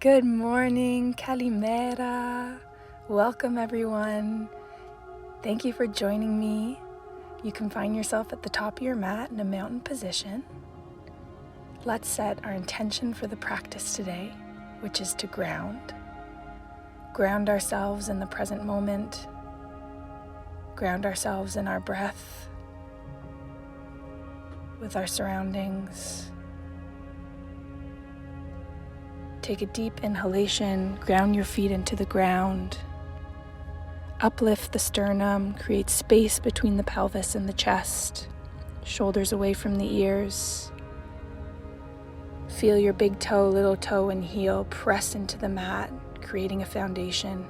Good morning, Kalimera. Welcome everyone. Thank you for joining me. You can find yourself at the top of your mat in a mountain position. Let's set our intention for the practice today, which is to ground. Ground ourselves in the present moment. Ground ourselves in our breath, with our surroundings. Take a deep inhalation, ground your feet into the ground. Uplift the sternum, create space between the pelvis and the chest. Shoulders away from the ears. Feel your big toe, little toe, and heel press into the mat, creating a foundation.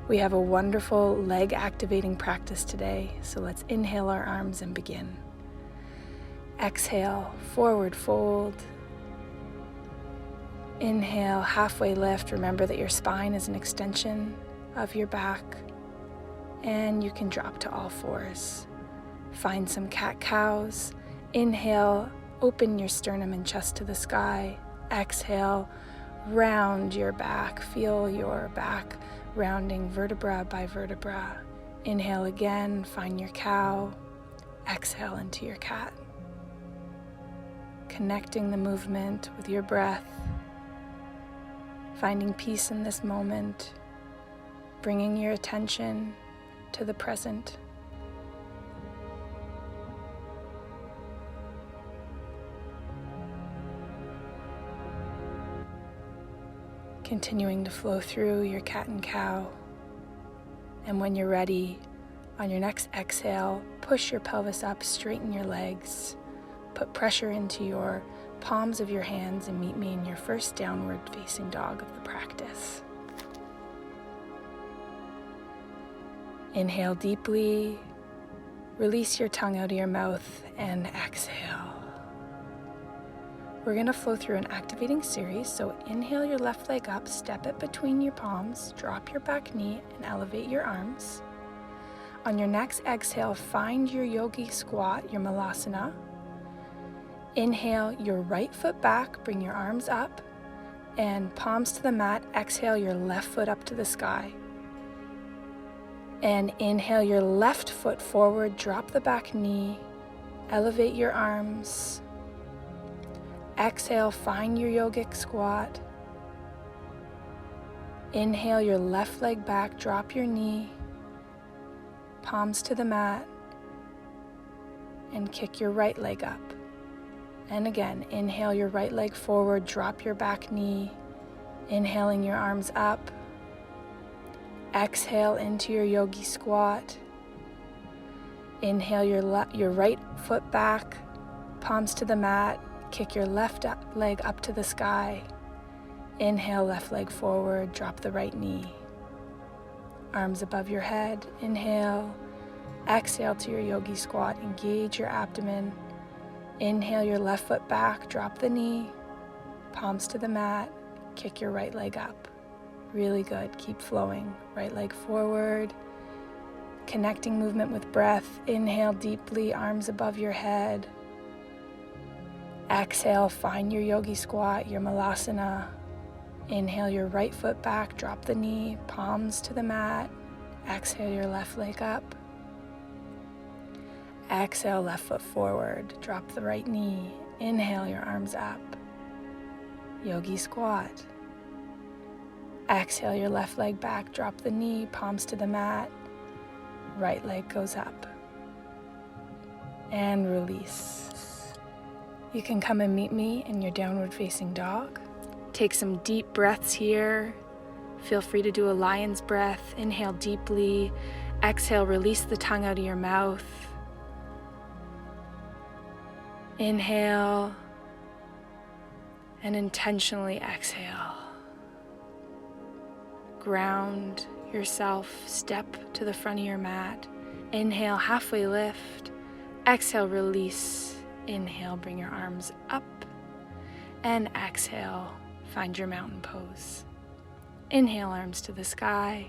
We have a wonderful leg activating practice today, so let's inhale our arms and begin. Exhale, forward fold. Inhale, halfway lift. Remember that your spine is an extension of your back, and you can drop to all fours. Find some cat-cows. Inhale, open your sternum and chest to the sky. Exhale, round your back. Feel your back rounding vertebra by vertebra. Inhale again, find your cow. Exhale into your cat. Connecting the movement with your breath. Finding peace in this moment, bringing your attention to the present. Continuing to flow through your cat and cow. And when you're ready, on your next exhale, push your pelvis up, straighten your legs, put pressure into your palms of your hands and meet me in your first downward facing dog of the practice. Inhale deeply, release your tongue out of your mouth, and exhale. We're going to flow through an activating series, so inhale your left leg up, step it between your palms, drop your back knee, and elevate your arms. On your next exhale, find your yogi squat, your malasana. Inhale your right foot back, bring your arms up, and palms to the mat. Exhale your left foot up to the sky. And inhale your left foot forward, drop the back knee, elevate your arms. Exhale, find your yogic squat. Inhale your left leg back, drop your knee, palms to the mat, and kick your right leg up. And again, inhale your right leg forward, drop your back knee, inhaling your arms up. Exhale into your yogi squat. Inhale your right foot back, palms to the mat, kick your left leg up to the sky. Inhale, left leg forward, drop the right knee. Arms above your head, inhale. Exhale to your yogi squat, engage your abdomen. Inhale your left foot back, drop the knee, palms to the mat, kick your right leg up. Really good, keep flowing. Right leg forward, connecting movement with breath. Inhale deeply, arms above your head. Exhale, find your yogi squat, your malasana. Inhale your right foot back, drop the knee, palms to the mat. Exhale your left leg up. Exhale, left foot forward, drop the right knee. Inhale your arms up. Yogi squat. Exhale your left leg back, drop the knee, palms to the mat. Right leg goes up. And release. You can come and meet me in your downward facing dog. Take some deep breaths here. Feel free to do a lion's breath. Inhale deeply. Exhale, release the tongue out of your mouth. Inhale and intentionally exhale. Ground yourself, step to the front of your mat. Inhale, halfway lift. Exhale, release. Inhale, bring your arms up. And exhale, find your mountain pose. Inhale, arms to the sky.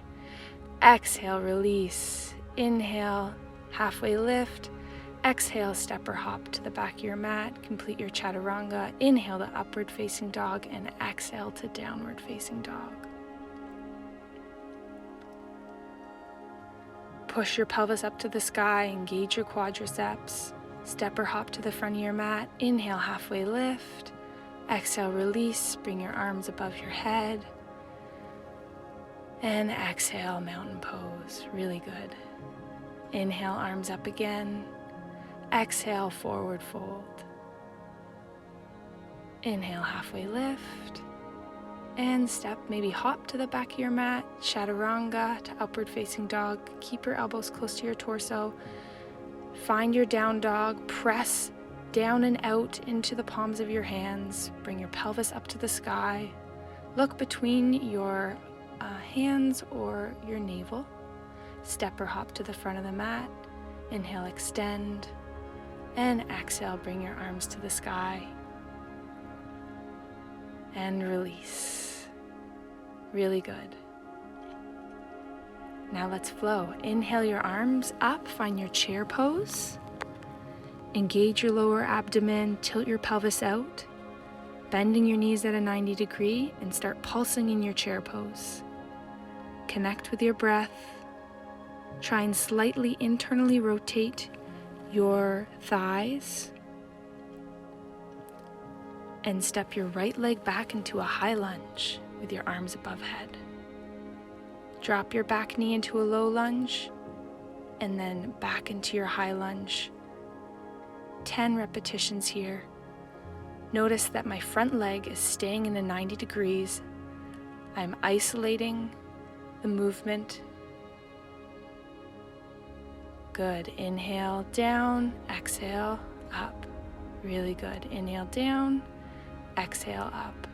Exhale, release. Inhale, halfway lift. Exhale, step or hop to the back of your mat. Complete your chaturanga. Inhale to upward facing dog and exhale to downward facing dog. Push your pelvis up to the sky, engage your quadriceps. Step or hop to the front of your mat. Inhale, halfway lift. Exhale, release. Bring your arms above your head. And exhale, mountain pose. Really good. Inhale, arms up again. Exhale, forward fold. Inhale, halfway lift. And step, maybe hop to the back of your mat. Chaturanga to upward facing dog. Keep your elbows close to your torso. Find your down dog. Press down and out into the palms of your hands. Bring your pelvis up to the sky. Look between your hands or your navel. Step or hop to the front of the mat. Inhale, extend. And exhale, bring your arms to the sky. And release. Really good. Now let's flow. Inhale your arms up, find your chair pose. Engage your lower abdomen, tilt your pelvis out, bending your knees at a 90 degree, and start pulsing in your chair pose. Connect with your breath. Try and slightly internally rotate your thighs. And step your right leg back into a high lunge with your arms above head. Drop your back knee into a low lunge and then back into your high lunge. 10 repetitions here. Notice that my front leg is staying in a 90 degrees. I'm isolating the movement. Good. Inhale down, exhale up. Really good. Inhale down, exhale up.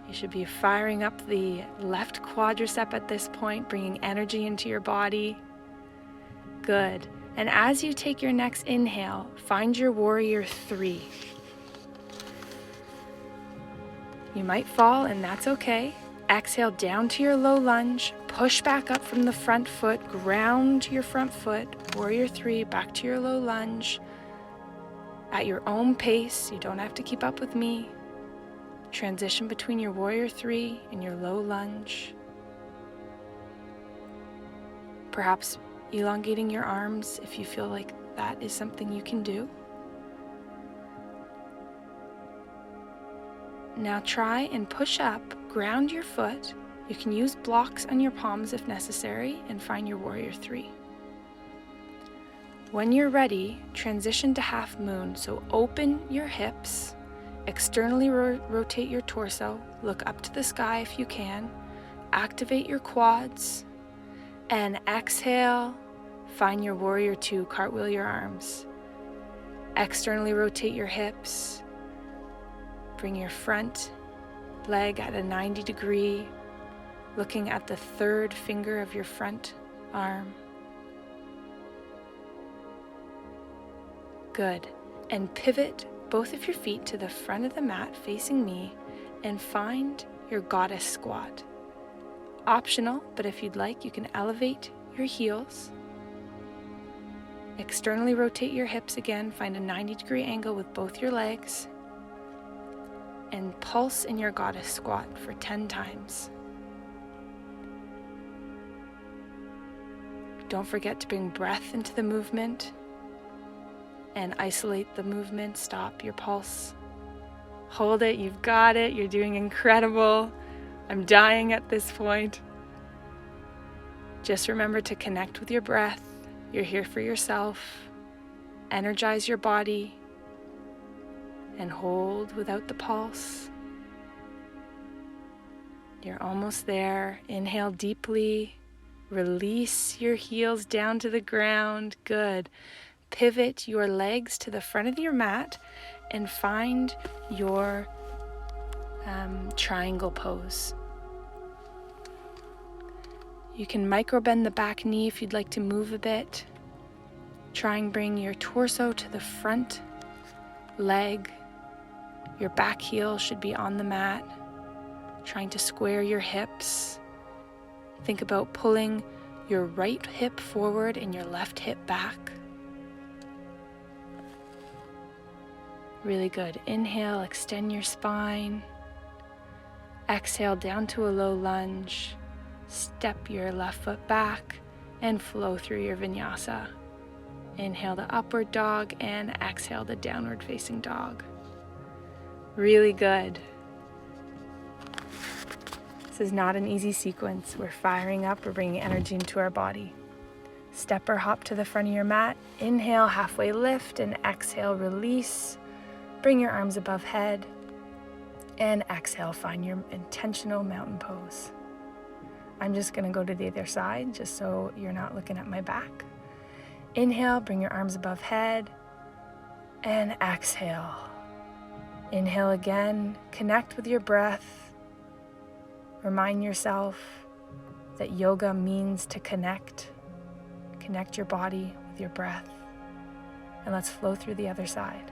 You should be firing up the left quadricep at this point, bringing energy into your body. Good. And as you take your next inhale, find your warrior 3. You might fall, and that's okay. Exhale down to your low lunge. Push back up from the front foot. Ground your front foot. Warrior 3, back to your low lunge. At your own pace. You don't have to keep up with me. Transition between your warrior 3 and your low lunge. Perhaps elongating your arms if you feel like that is something you can do. Now try and push up, ground your foot. You can use blocks on your palms if necessary and find your warrior 3. When you're ready, transition to half moon. So open your hips, externally rotate your torso, look up to the sky if you can, activate your quads, and exhale, find your warrior 2, cartwheel your arms. Externally rotate your hips, bring your front leg at a 90 degree, looking at the third finger of your front arm. Good. And pivot both of your feet to the front of the mat facing me and find your goddess squat. Optional, but if you'd like, you can elevate your heels. Externally rotate your hips again, find a 90 degree angle with both your legs, and pulse in your goddess squat for 10 times. Don't forget to bring breath into the movement and isolate the movement. Stop your pulse. Hold it, you've got it, you're doing incredible. I'm dying at this point. Just remember to connect with your breath. You're here for yourself. Energize your body and hold without the pulse. You're almost there. Inhale deeply. Release your heels down to the ground. Good. Pivot your legs to the front of your mat and find your triangle pose. You can micro bend the back knee if you'd like to move a bit. Try and bring your torso to the front leg. Your back heel should be on the mat. Trying to square your hips. Think about pulling your right hip forward and your left hip back. Really good. Inhale, extend your spine. Exhale down to a low lunge. Step your left foot back and flow through your vinyasa. Inhale the upward dog and exhale the downward facing dog. Really good. This is not an easy sequence. We're firing up, we're bringing energy into our body. Step or hop to the front of your mat. Inhale, halfway lift, and exhale, release. Bring your arms above head. And exhale, find your intentional mountain pose. I'm just gonna go to the other side, just so you're not looking at my back. Inhale, bring your arms above head. And exhale. Inhale again, connect with your breath. Remind yourself that yoga means to connect. Connect your body with your breath. And let's flow through the other side.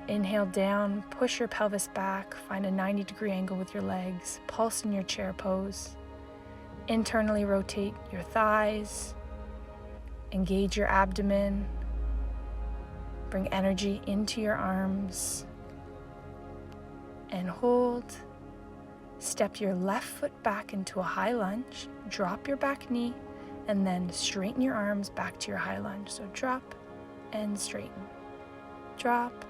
Inhale down, push your pelvis back, find a 90-degree angle with your legs, pulse in your chair pose. Internally rotate your thighs, engage your abdomen, bring energy into your arms, and hold. Step your left foot back into a high lunge, drop your back knee, and then straighten your arms back to your high lunge. So drop and straighten, drop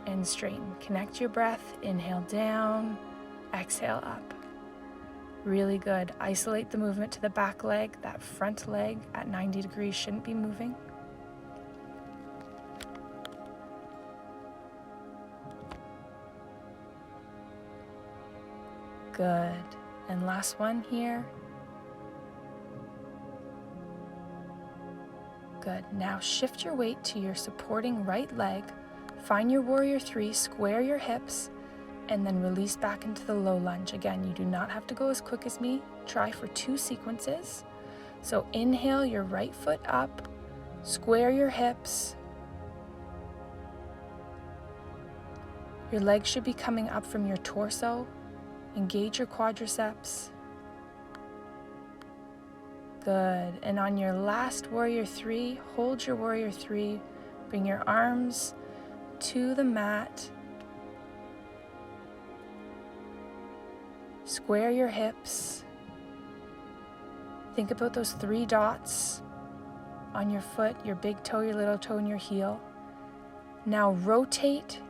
and straighten. Connect your breath, inhale down, exhale up. Really good. Isolate the movement to the back leg. That front leg at 90 degrees shouldn't be moving. Good. And last one here. Good. Now shift your weight to your supporting right leg. Find your warrior three, square your hips, and then release back into the low lunge. Again, you do not have to go as quick as me. Try for 2 sequences. So inhale your right foot up, square your hips. Your legs should be coming up from your torso. Engage your quadriceps. Good. And on your last warrior three, hold your warrior three. Bring your arms to the mat. Square your hips. Think about those 3 dots on your foot, your big toe, your little toe, and your heel. Now rotate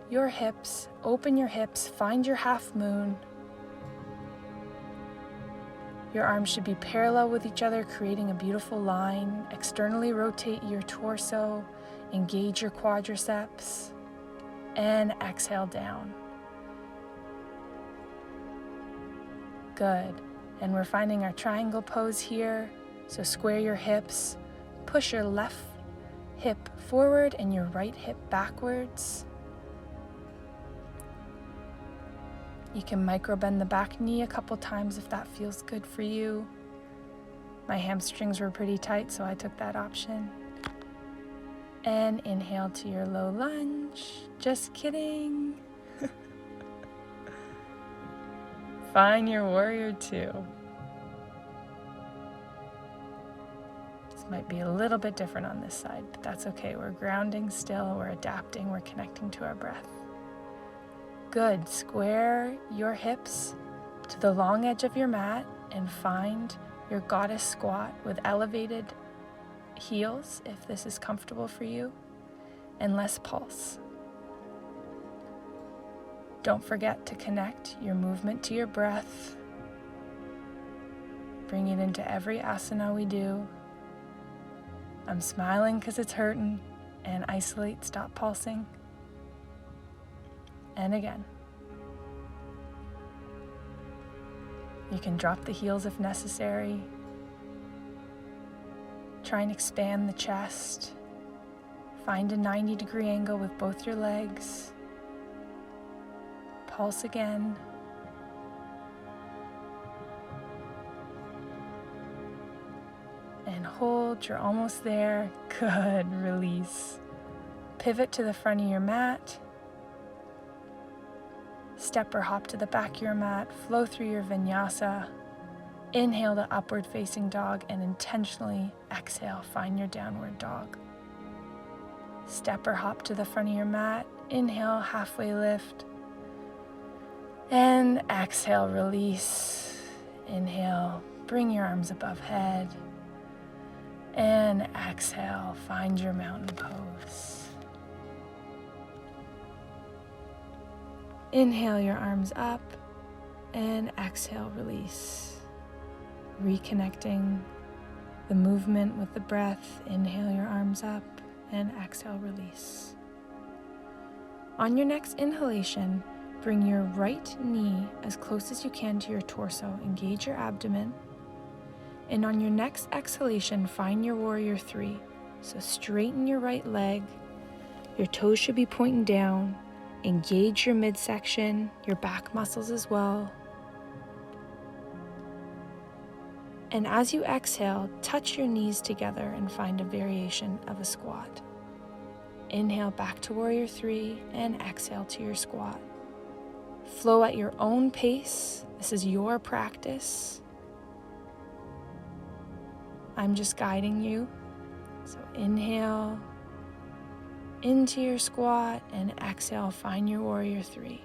your hips, open your hips, find your half moon. Your arms should be parallel with each other, creating a beautiful line. Externally rotate your torso, engage your quadriceps, and exhale down. Good. And we're finding our triangle pose here. So square your hips, push your left hip forward and your right hip backwards. You can micro bend the back knee a couple times if that feels good for you. My hamstrings were pretty tight, so I took that option. And inhale to your low lunge. Just kidding. Find your warrior two. This might be a little bit different on this side, but that's okay. We're grounding still, we're adapting, we're connecting to our breath. Good. Square your hips to the long edge of your mat and find your goddess squat with elevated heels if this is comfortable for you, and less pulse. Don't forget to connect your movement to your breath. Bring it into every asana we do. I'm smiling because it's hurting, and isolate, stop pulsing. And again. You can drop the heels if necessary. Try and expand the chest. Find a 90-degree angle with both your legs. Pulse again. And hold, you're almost there. Good, release. Pivot to the front of your mat. Step or hop to the back of your mat, flow through your vinyasa. Inhale the upward facing dog and intentionally exhale, find your downward dog. Step or hop to the front of your mat. Inhale, halfway lift. And exhale, release. Inhale, bring your arms above head. And exhale, find your mountain pose. Inhale your arms up and exhale, release. Reconnecting the movement with the breath. Inhale your arms up and exhale, release. On your next inhalation, bring your right knee as close as you can to your torso. Engage your abdomen. And on your next exhalation, find your warrior three. So straighten your right leg. Your toes should be pointing down. Engage your midsection, your back muscles as well. And as you exhale, touch your knees together and find a variation of a squat. Inhale back to warrior three and exhale to your squat. Flow at your own pace. This is your practice. I'm just guiding you. So inhale into your squat and exhale, find your warrior three.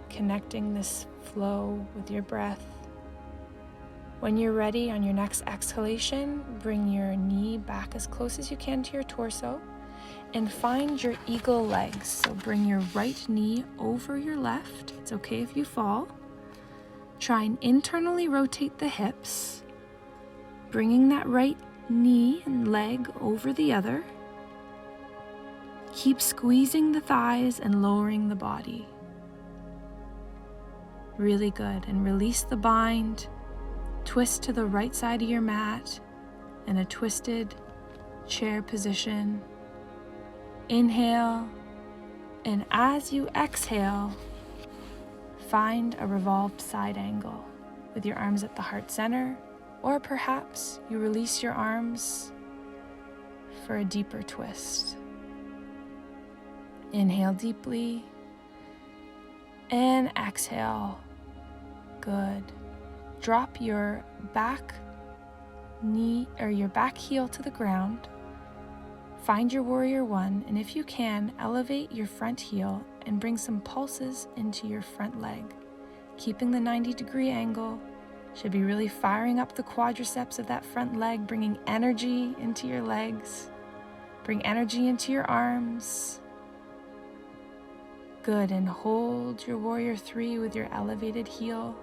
Connecting this flow with your breath. When you're ready, on your next exhalation, bring your knee back as close as you can to your torso and find your eagle legs. So bring your right knee over your left. It's okay if you fall. Try and internally rotate the hips, bringing that right knee and leg over the other. Keep squeezing the thighs and lowering the body. Really good. And release the bind. Twist to the right side of your mat in a twisted chair position. Inhale, and as you exhale, find a revolved side angle with your arms at the heart center, or perhaps you release your arms for a deeper twist. Inhale deeply and exhale. Good. Drop your back knee or your back heel to the ground. Find your warrior one, and if you can, elevate your front heel and bring some pulses into your front leg. Keeping the 90-degree angle, should be really firing up the quadriceps of that front leg, bringing energy into your legs. Bring energy into your arms. Good, and hold your warrior three with your elevated heel.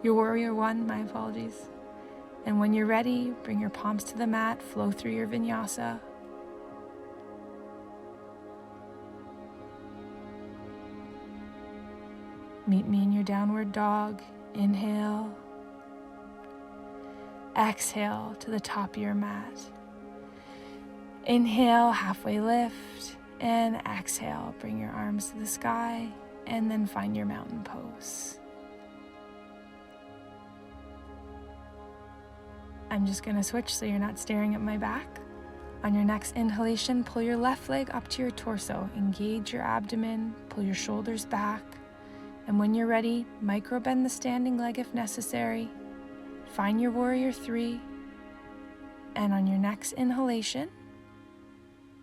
Your warrior one, my apologies. And when you're ready, bring your palms to the mat, flow through your vinyasa. Meet me in your downward dog. Inhale. Exhale to the top of your mat. Inhale, halfway lift, and exhale. Bring your arms to the sky, and then find your mountain pose. I'm just going to switch so you're not staring at my back. On your next inhalation, pull your left leg up to your torso. Engage your abdomen, pull your shoulders back. And when you're ready, micro bend the standing leg if necessary. Find your warrior three. And on your next inhalation,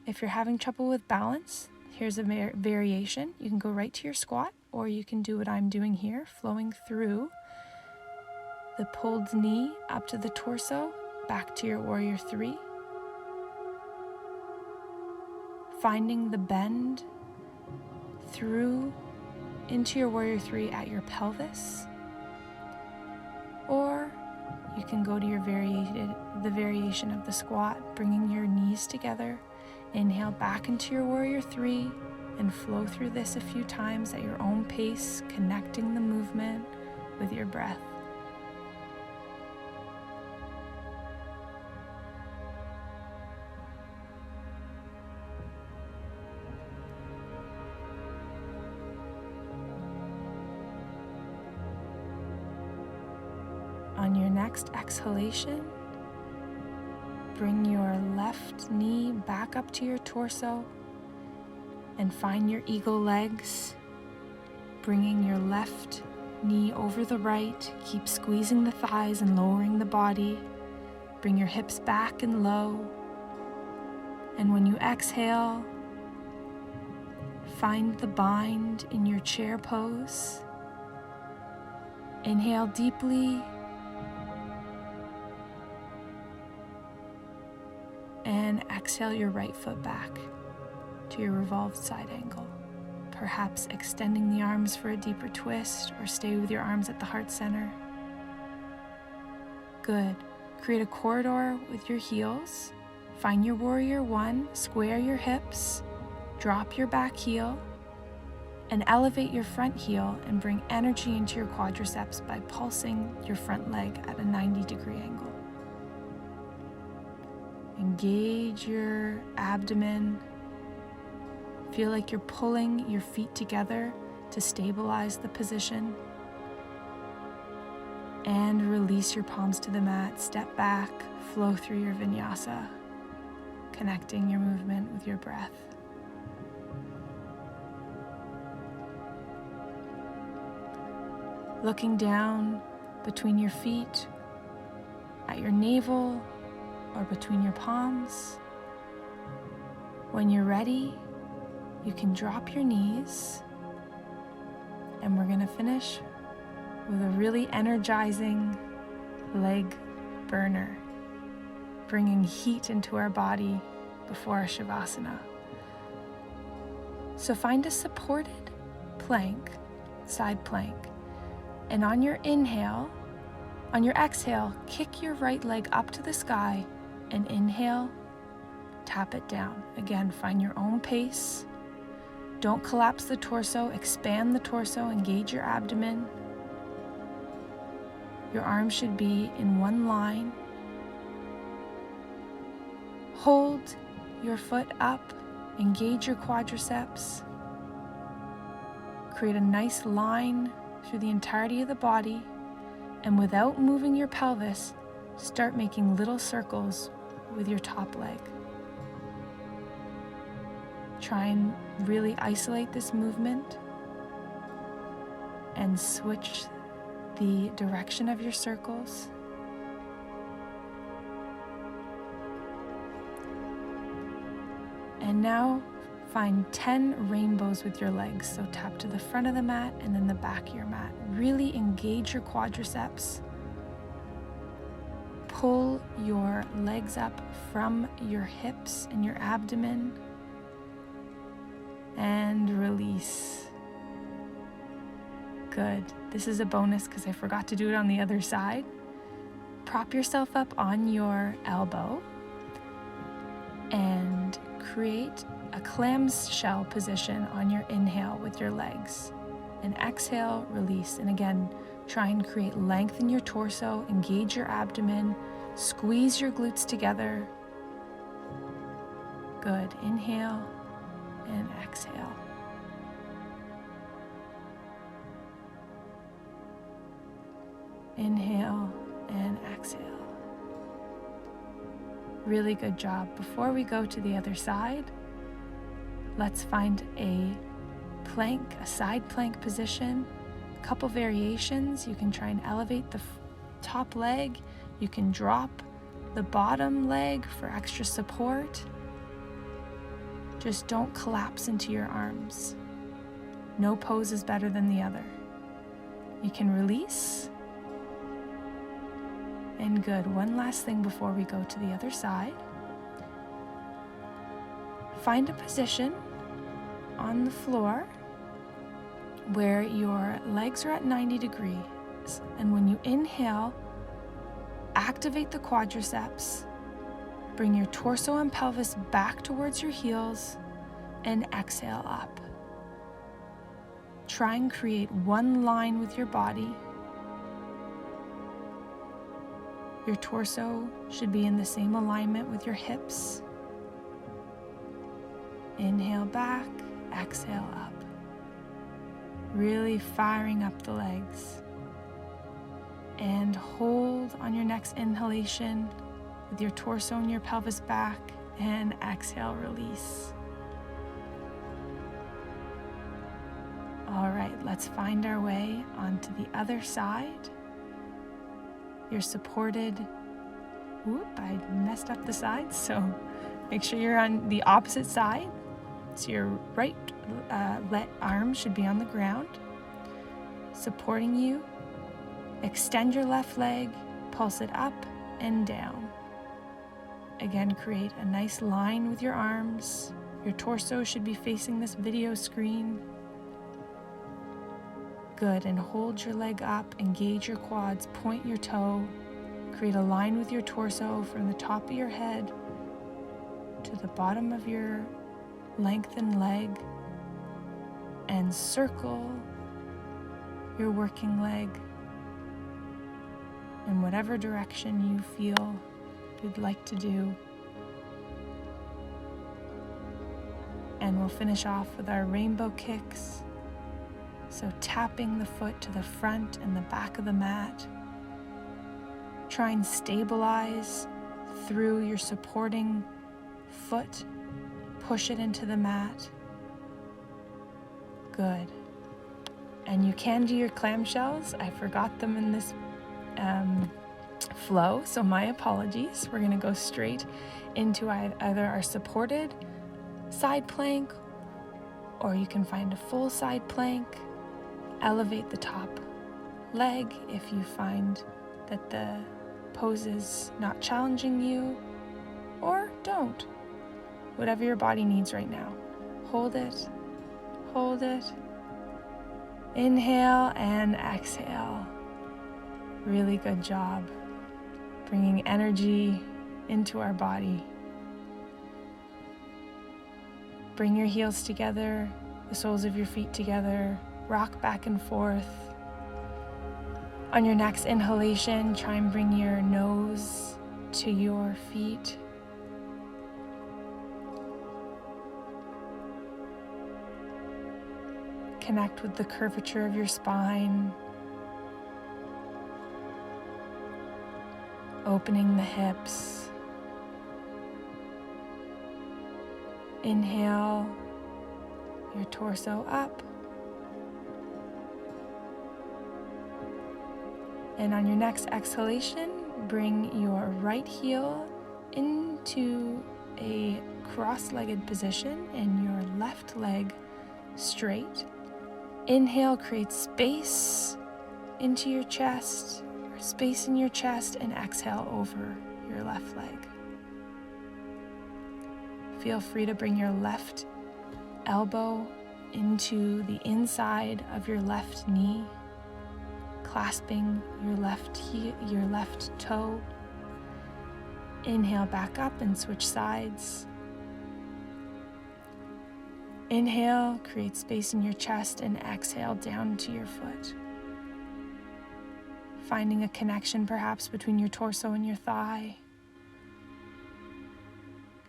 if you're having trouble with balance, here's a variation. You can go right to your squat, or you can do what I'm doing here, flowing through the pulled knee up to the torso, back to your warrior three. Finding the bend through into your warrior three at your pelvis. Or you can go to your the variation of the squat, bringing your knees together. Inhale back into your warrior three and flow through this a few times at your own pace, connecting the movement with your breath. On your next exhalation, bring your left knee back up to your torso and find your eagle legs, bringing your left knee over the right. Keep squeezing the thighs and lowering the body. Bring your hips back and low. And when you exhale, find the bind in your chair pose. Inhale deeply. And exhale your right foot back to your revolved side angle. Perhaps extending the arms for a deeper twist, or stay with your arms at the heart center. Good. Create a corridor with your heels. Find your warrior one, square your hips, drop your back heel, and elevate your front heel and bring energy into your quadriceps by pulsing your front leg at a 90-degree angle. Engage your abdomen. Feel like you're pulling your feet together to stabilize the position. And release your palms to the mat. Step back, flow through your vinyasa, connecting your movement with your breath. Looking down between your feet, at your navel, or between your palms. When you're ready, you can drop your knees, and we're going to finish with a really energizing leg burner, bringing heat into our body before our Shavasana. So find a supported plank, side plank, and on your exhale, kick your right leg up to the sky and inhale, tap it down. Again, find your own pace. Don't collapse the torso, expand the torso, engage your abdomen. Your arms should be in one line. Hold your foot up, engage your quadriceps. Create a nice line through the entirety of the body, and without moving your pelvis, start making little circles with your top leg. Try and really isolate this movement and switch the direction of your circles. And now find 10 rainbows with your legs. So tap to the front of the mat and then the back of your mat. Really engage your quadriceps. Pull your legs up from your hips and your abdomen. And release. Good. This is a bonus because I forgot to do it on the other side. Prop yourself up on your elbow and create a clamshell position on your inhale with your legs. And exhale, release. And again, try and create length in your torso, engage your abdomen, squeeze your glutes together. Good. Inhale and exhale. Inhale and exhale. Really good job. Before we go to the other side, let's find a plank, a side plank position. A couple variations. You can try and elevate the top leg. You can drop the bottom leg for extra support. Just don't collapse into your arms. No pose is better than the other. You can release. And good. One last thing before we go to the other side. Find a position on the floor where your legs are at 90 degrees. And when you inhale, activate the quadriceps. Bring your torso and pelvis back towards your heels and exhale up. Try and create one line with your body. Your torso should be in the same alignment with your hips. Inhale back, exhale up. Really firing up the legs. And hold on your next inhalation with your torso and your pelvis back, and exhale, release. All right, let's find our way onto the other side. You're supported Whoop, I messed up the sides, so make sure you're on the opposite side. So your right arm should be on the ground, supporting you. Extend your left leg, pulse it up and down. Again, create a nice line with your arms. Your torso should be facing this video screen. Good, and hold your leg up, engage your quads, point your toe. Create a line with your torso from the top of your head to the bottom of your lengthened leg, and circle your working leg in whatever direction you feel you'd like to do. And we'll finish off with our rainbow kicks. So tapping the foot to the front and the back of the mat. Try and stabilize through your supporting foot. Push it into the mat. Good. And you can do your clamshells. I forgot them in this flow, so my apologies. We're going to go straight into either our supported side plank, or you can find a full side plank. Elevate the top leg if you find that the pose is not challenging you, or don't. Whatever your body needs right now. Hold it, hold it. Inhale and exhale. Really good job. Bringing energy into our body. Bring your heels together, the soles of your feet together. Rock back and forth. On your next inhalation, try and bring your nose to your feet. Connect with the curvature of your spine. Opening the hips. Inhale your torso up. And on your next exhalation, bring your right heel into a cross-legged position and your left leg straight. Inhale, create space into your chest, or space in your chest, and exhale over your left leg. Feel free to bring your left elbow into the inside of your left knee, clasping your left toe. Inhale back up and switch sides. Inhale, create space in your chest, and exhale down to your foot. Finding a connection perhaps between your torso and your thigh.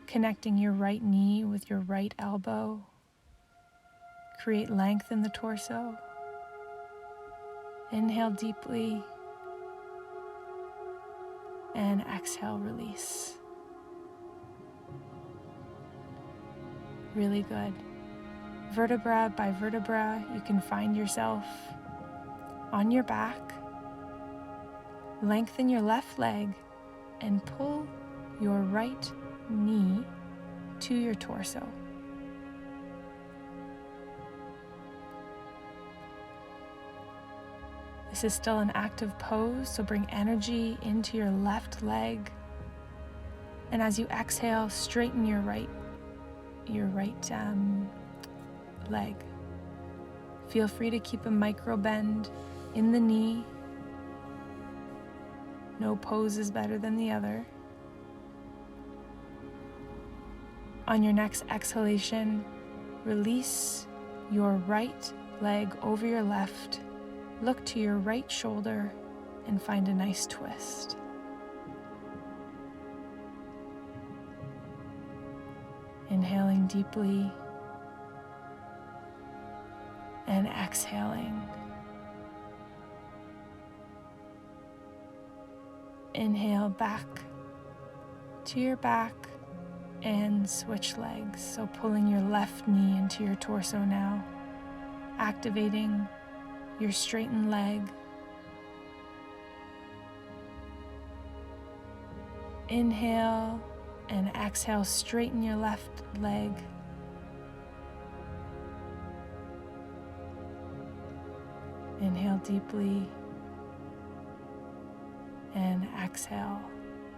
Connecting your right knee with your right elbow. Create length in the torso. Inhale deeply. And exhale, release. Really good. Vertebra by vertebra, you can find yourself on your back. Lengthen your left leg and pull your right knee to your torso. This is still an active pose, so bring energy into your left leg. And as you exhale, straighten your right leg. Feel free to keep a micro bend in the knee. No pose is better than the other. On your next exhalation, release your right leg over your left. Look to your right shoulder and find a nice twist. Inhaling deeply and exhaling. Inhale back to your back and switch legs. So pulling your left knee into your torso now, activating your straightened leg. Inhale and exhale, straighten your left leg. Inhale deeply and exhale.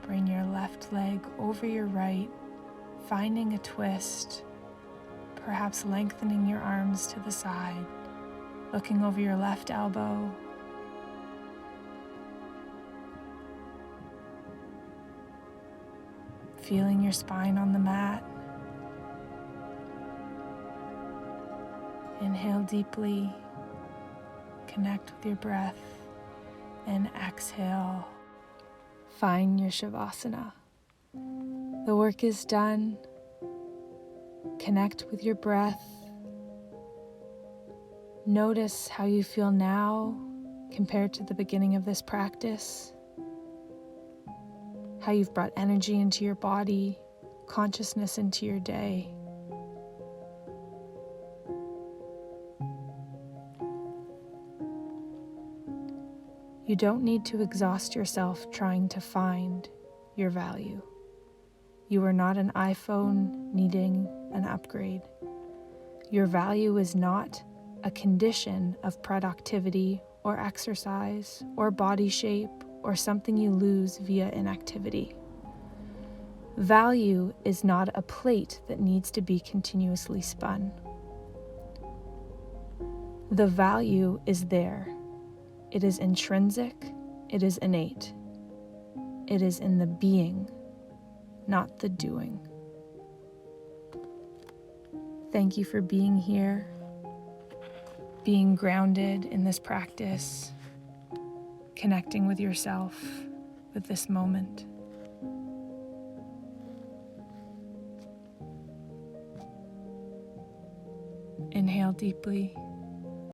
Bring your left leg over your right, finding a twist, perhaps lengthening your arms to the side, looking over your left elbow. Feeling your spine on the mat. Inhale deeply, connect with your breath, and exhale. Find your Shavasana. The work is done. Connect with your breath. Notice how you feel now compared to the beginning of this practice. How you've brought energy into your body, consciousness into your day. You don't need to exhaust yourself trying to find your value. You are not an iPhone needing an upgrade. Your value is not a condition of productivity or exercise or body shape or something you lose via inactivity. Value is not a plate that needs to be continuously spun. The value is there. It is intrinsic, it is innate. It is in the being, not the doing. Thank you for being here, being grounded in this practice, connecting with yourself, with this moment. Inhale deeply.